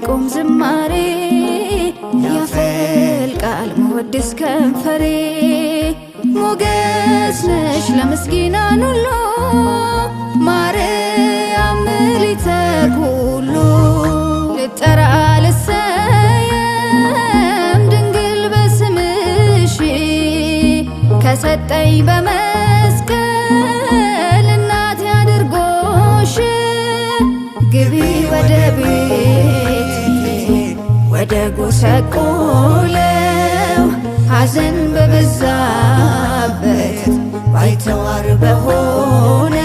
አይቆም ዝማሬ ያፈልቃል መወድስ ከንፈሬ ሞገስ ነሽ ለምስኪናን ሁሉ ማርያም ምልዕተ ኩሉ ልጠራ ልሰየም ድንግል በስምሽ ከሰጠኝ በመስቀል እናቴ አድርጎሽ ግቢ ወደ ቤት ወደ ጎሰቆለው ሐዘን በበዛበት ባይተዋር በሆነ